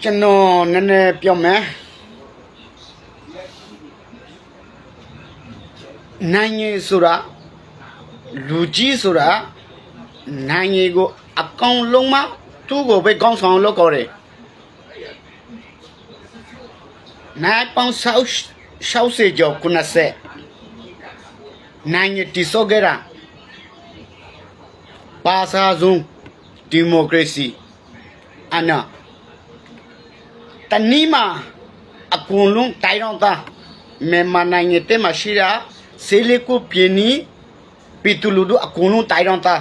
ကျွန်တော်နည်းနည်းပြောမယ်နိုင်ငံဆိုတာလူကြီးဆိုတာနိုင်ငံကိုအကောင်လုံးမသူ့ကိုပဲကောင်းဆောင်လုပ်ကြတယ်နိုင်ပေါင်း60ကျော်90နိုင်ငံတိစောကြတာပါစာဆုံးဒီမိုကရေစီအနာတနည်းမှာအကုန်လုံးတိုင်တော့တာမြန်မာနိုင်ငံတဲမှာရှိတာဆေးလေးကိုပြင်းနီပီတူလူတို့အကုန်လုံးတိုင်တော့တာ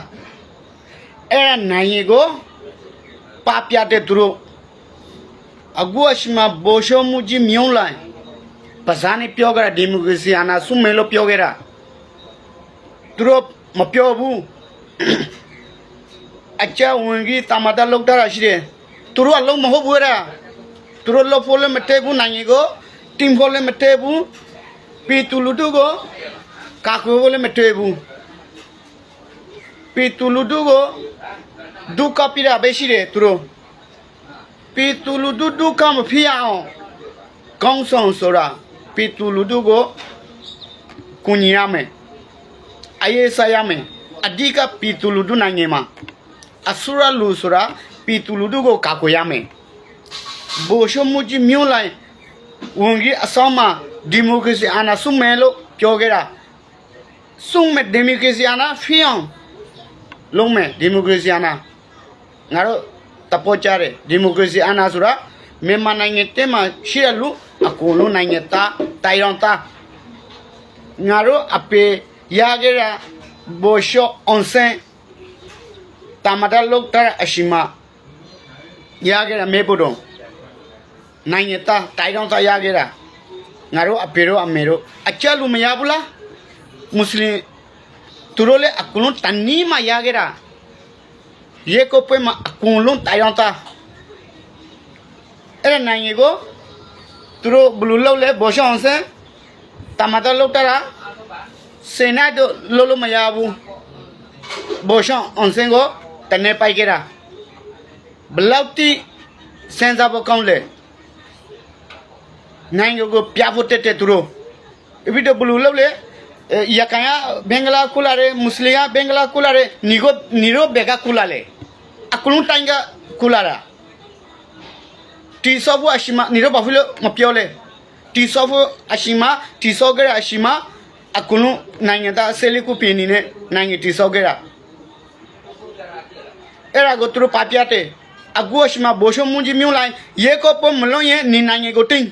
အဲ့ဒါနိုင်ငံကိုပပြတဲ့သူတို့အခုအရှိမဘောရှုံးမှုကြီးမြုံလိုက်ပါဇာနေပြောကြတာဒီမိုကရေစီအနာစုမဲလို့ပြောကြတာသူတို့မပြောဘူးအချောင်းဝင်ကြီးတမတာလောက်တာရှိတယ်သူတို့အလုံးမဟုတ်ဘူးလားသူတို့လို့ဖို့လည်းမတည့်ဘူးနိုင်ငံကိုတင်ဖို့လည်းမတည့်ဘူးပီတူလူတို့ကိုကာကွယ်ဖို့လည်းမတည့်ဘူးပီတူလူတို့ကိုဒုက္ခပြရပဲရှိတယ်သူတို့ပီတူလူတို့ဒုက္ခမဖြစ်အောင်ကောင်းဆောင်ဆိုတာပီတူလူတို့ကိုကူညီရမယ်အရေးစားရမယ်အဓိကပီတူလူတို့နိုင်ငံမှာအဆူရလူဆိုတာပီတူလူတို့ကိုကာကွယ်ရမယ်ဘောရှုံးမှုကြီးမြုံလိုက်ဝန်ကြီးအဆောင်မှာဒီမိုကရေစီအာဏာစုမယ်လို့ပြောခဲ့တာစုမယ်ဒီမိုကရေစီအာဏာဖြစ်အောင်လုံးမယ်ဒီမိုကရေစီအာဏာငါတို့တပေါ်ကြတယ်ဒီမိုကရေစီအာဏာဆိုတာမြန်မာနိုင်ငံတဲမှာရှိရလူအကုန်လုံးနိုင်ငံသားတိုင်တော်သားငါတို့အပေရခဲ့တာဘောရှော့အွန်ဆန်တမတာလောက်တာအရှိမရခဲ့တာမေဖို့တော့နိုင်ငံသားတိုင်တော်သားရခဲ့တာငါတို့အပေတို့အမေတို့အချက်လူမရဘူးလားမွတ်စလင်သူတို့လည်းအကုန်လုံးတန်နီးမှရခဲ့တာရေကိုပွဲမှာအကုန်လုံးတိုင်တော်သားအဲ့ဒါနိုင်ငံကိုသူတို့ဘလူးလောက်လဲဘောရှောင်းစံတမတာလောက်တာစေနာတို့လို့မရဘူးဘောရှောင်းအွန်စင်ကိုတနေပိုက်ကြတာဘလောက်တိစင်စားဖို့ကောင်းလဲနိုင်ငံကိုပြဖို့တက်တဲ့သူတို့အပြီးတော့ဘလူးလောက်လဲရခိုင်ကဘင်္ဂလားကူလာတယ်မွတ်စလင်ကဘင်္ဂလားကူလာတယ်နီရိုဘေကကူလာလေအကလုံးတိုင်းကကူလာတာတီဆော့ဖို့အရှိမနီရိုဘာဖီလို့မပြောလဲတီဆော့ဖို့အရှိမတီဆော့ကြရအရှိမအကလုံးနိုင်ငံသားဆယ်လေးကိုပြင်းနေတဲ့နိုင်ငံတီဆော့ကြရအဲ့ဒါကိုသူတို့ပါပြတဲ့အခုအရှိမဘောရှုံးမှုကြီးမြုံလိုက်ရေကောပမလုံးရဲ့နေနိုင်ငံကိုတင်း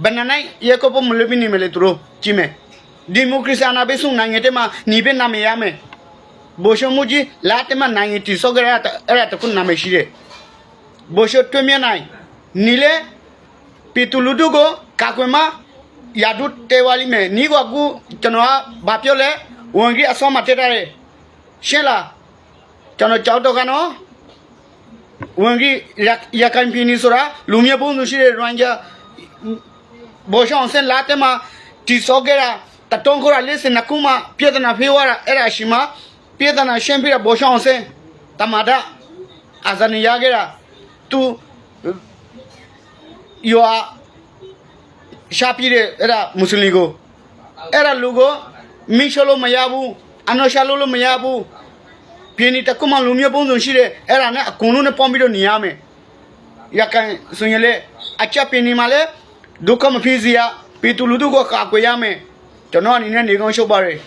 ဘယ်နိုင်ရေကောပမလို့ပြနေမလဲသူတို့ကြည့်မယ်ဒီမိုကရေစီအနာဘေးဆုံးနိုင်ငံတဲမှာညီပဲနာမည်ရမယ်ဘောရှုံးမှုကြီးလာတဲမှာနိုင်ငံတီဆော့ကြရအဲ့ဒါတခုနာမည်ရှိတယ်ဘောရှုံးတွင်းမြနိုင်နီလေပီတူလူတို့ကိုကာကွယ်မယာဒုတေဝါလီမယ်နီကိုကူကျွန်တော်ကဘာပြောလဲဝန်ကြီးအစောမတက်တယ်ရှင်းလားကျွန်တော်ကြောက်တော့ကနော်ဝန်ကြီးရခိုင်ပြည်နယ်ဆိုတာလူမျိုးပုံစုရှိတဲ့ရွမ်ဂျာဘောရှောင်းစင်လာတဲ့မှာတီဆော့ကြတာတတုံးခေါ်ရလေးစနကူမပြေဒနာဖေးဝါအဲ့ဒါရှိမှာပြေဒနာရှင်းပြတဲ့ဘောရှောင်းစင်တမတာအဇနီယာကြတာသူယောရှာပြတဲ့အဲ့ဒါမွတ်စလင်ကိုအဲ့ဒါလူကိုမင်းရှလို့မရဘူးအနော်ရှာလို့မရဘူးပြင်းတကူမလူမျိုးပုံစုံရှိတယ်အဲ့ဒါနဲ့အကုန်လုံးနဲ့ပေါင်းပြီးတော့နေရမယ်ရကန်ဆိုရင်လေအချက်ပြင်းနေမှာလေဒုက္ခမဖြစ်စီရပီတူလူတို့ကိုကာကွယ်ရမယ်ကျွန်တော်အနေနဲ့နေကောင်းရှုပ်ပါရယ်